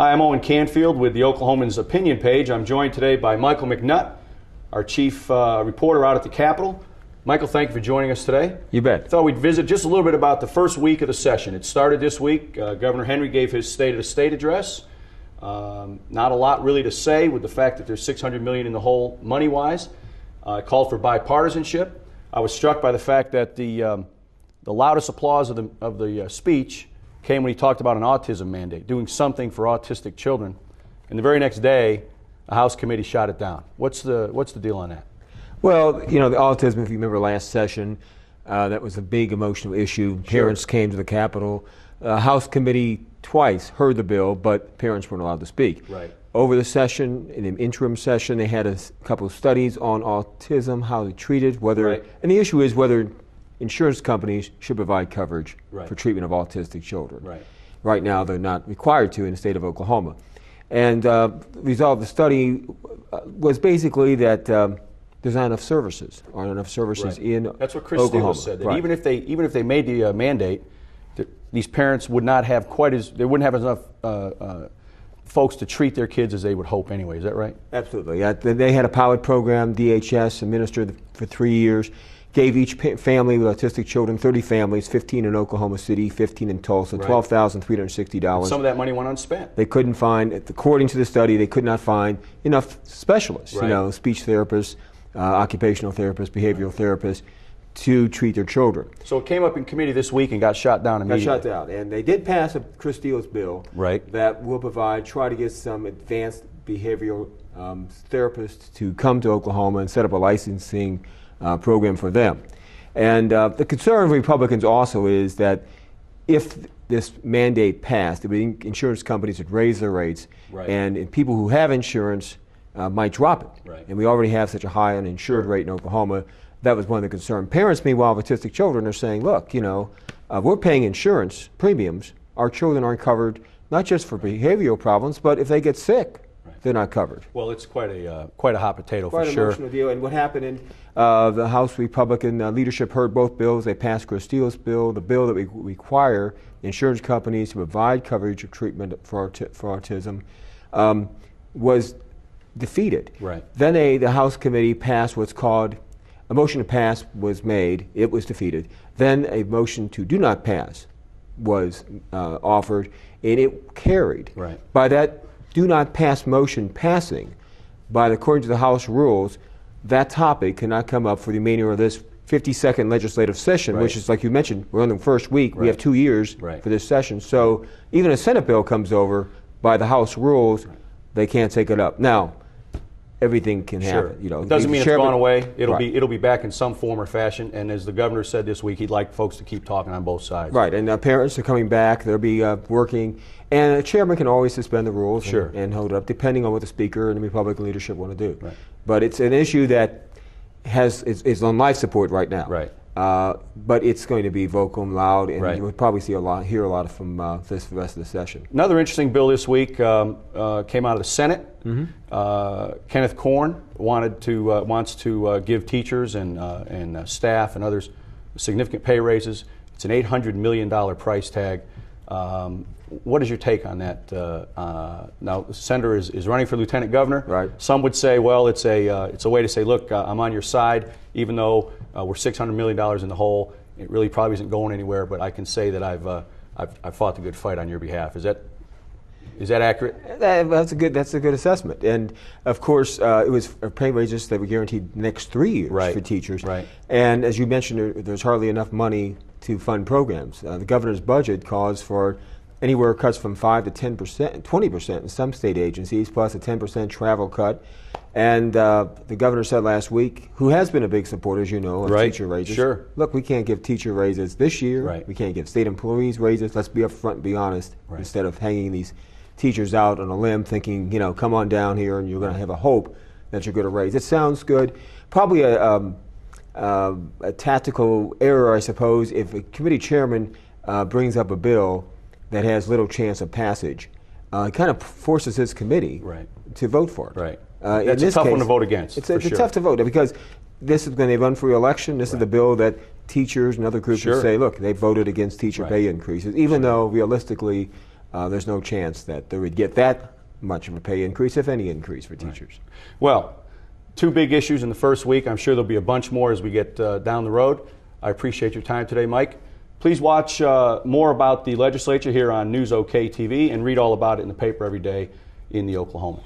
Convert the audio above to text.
Hi, I'm Owen Canfield with the Oklahoman's Opinion page. I'm joined today by Michael McNutt, our chief reporter out at the Capitol. Michael, thank you for joining us today. You bet. Thought we'd visit just a little bit about the first week of the session. It started this week. Governor Henry gave his State of the State address. Not a lot really to say with the fact that there's $600 million in the hole money-wise. Called for bipartisanship. I was struck by the fact that the loudest applause of the speech came when he talked about an autism mandate, doing something for autistic children. And the very next day, a House committee shot it down. What's the deal on that? Well, you know, the autism, if you remember last session, that was a big emotional issue. Sure. Parents came to the Capitol. House committee twice heard the bill, but parents weren't allowed to speak. Right. Over the session, in an interim session, they had a couple of studies on autism, how they treat it, whether, Right. and the issue is whether insurance companies should provide coverage Right. for treatment of autistic children. Right. Right now, they're not required to in the state of Oklahoma. And the result of the study was basically that there's not enough services, aren't enough services Right. in That's what Chris Oklahoma. Steele said. That Right. even if they made the mandate, that these parents would not have they wouldn't have enough folks to treat their kids as they would hope anyway. Is that right? Absolutely. Yeah, they had a pilot program, DHS administered for 3 years, gave each family with autistic children, 30 families, 15 in Oklahoma City, 15 in Tulsa, Right. $12,360. Some of that money went unspent. They couldn't find, according to the study, they could not find enough specialists, Right. you know, speech therapists, occupational therapists, behavioral therapists, to treat their children. So it came up in committee this week and got shot down Got immediately. shut down. And they did pass a Chris Steele's bill Right. that will try to get some advanced behavioral therapists to come to Oklahoma and set up a licensing program for them. And the concern of Republicans also is that if this mandate passed, the insurance companies would raise their rates, Right. and people who have insurance might drop it. Right. And we already have such a high uninsured rate in Oklahoma. That was one of the concerns. Parents, meanwhile, with autistic children are saying, look, you know, we're paying insurance premiums. Our children aren't covered, not just for behavioral problems, but if they get sick, they're not covered. Well, it's quite a hot potato Quite for an sure. emotional deal. And what happened in the House Republican leadership heard both bills. They passed Chris Steele's bill, the bill that we require insurance companies to provide coverage of treatment for autism, was defeated. Right. Then the House committee passed what's called a motion to pass was made. It was defeated. Then a motion to do not pass was offered, and it carried. Right. By that do not pass motion passing, according to the House rules, that topic cannot come up for the remainder of this 52nd legislative session, Right. which is, like you mentioned, we're on the first week. We Right. have 2 years Right. for this session. So even a Senate bill comes over by the House rules, they can't take it up. Now, everything can Sure. happen. You know, it doesn't the mean it's chairman- gone away. It'll Right. be back in some form or fashion. And as the governor said this week, he'd like folks to keep talking on both sides. Right, and parents are coming back. They'll be working, and the chairman can always suspend the rules Sure. and hold it up, depending on what the speaker and the Republican leadership want to do. Right. But it's an issue that is on life support right now. Right. But it's going to be vocal and loud, and Right. you would probably hear a lot from this the rest of the session. Another interesting bill this week came out of the Senate. Kenneth Corn wants to give teachers and staff and others significant pay raises. It's an $800 million price tag. What is your take on that? Now, the senator is running for lieutenant governor. Right. Some would say, well, it's a way to say, look, I'm on your side, even though we're $600 million in the hole. It really probably isn't going anywhere, but I can say that I've fought the good fight on your behalf. Is that accurate? That's a good assessment. And of course, it was pay raises that were guaranteed the next 3 years Right. for teachers. Right. And as you mentioned, there's hardly enough money to fund programs. The governor's budget calls for anywhere cuts from 5 to 10%, 20% in some state agencies, plus a 10% travel cut. And the governor said last week, who has been a big supporter, as you know, of Right. teacher raises. Sure. Look, we can't give teacher raises this year. Right. We can't give state employees raises. Let's be upfront and be honest, Right. instead of hanging these teachers out on a limb thinking, you know, come on down here and you're going to have a hope that you're going to raise. It sounds good. Probably a tactical error, I suppose, if a committee chairman brings up a bill that has little chance of passage. It kind of forces his committee Right. to vote for it. Right. In That's a this tough one case, to vote against. It's for sure. tough to vote because this is when they run for re-election. This is the bill that teachers and other groups Sure. would say, look, they voted against teacher Right. pay increases, even though realistically there's no chance that they would get that much of a pay increase, if any increase, for teachers. Well, two big issues in the first week. I'm sure there'll be a bunch more as we get down the road. I appreciate your time today, Mike. Please watch more about the legislature here on News OK TV and read all about it in the paper every day in the Oklahoman.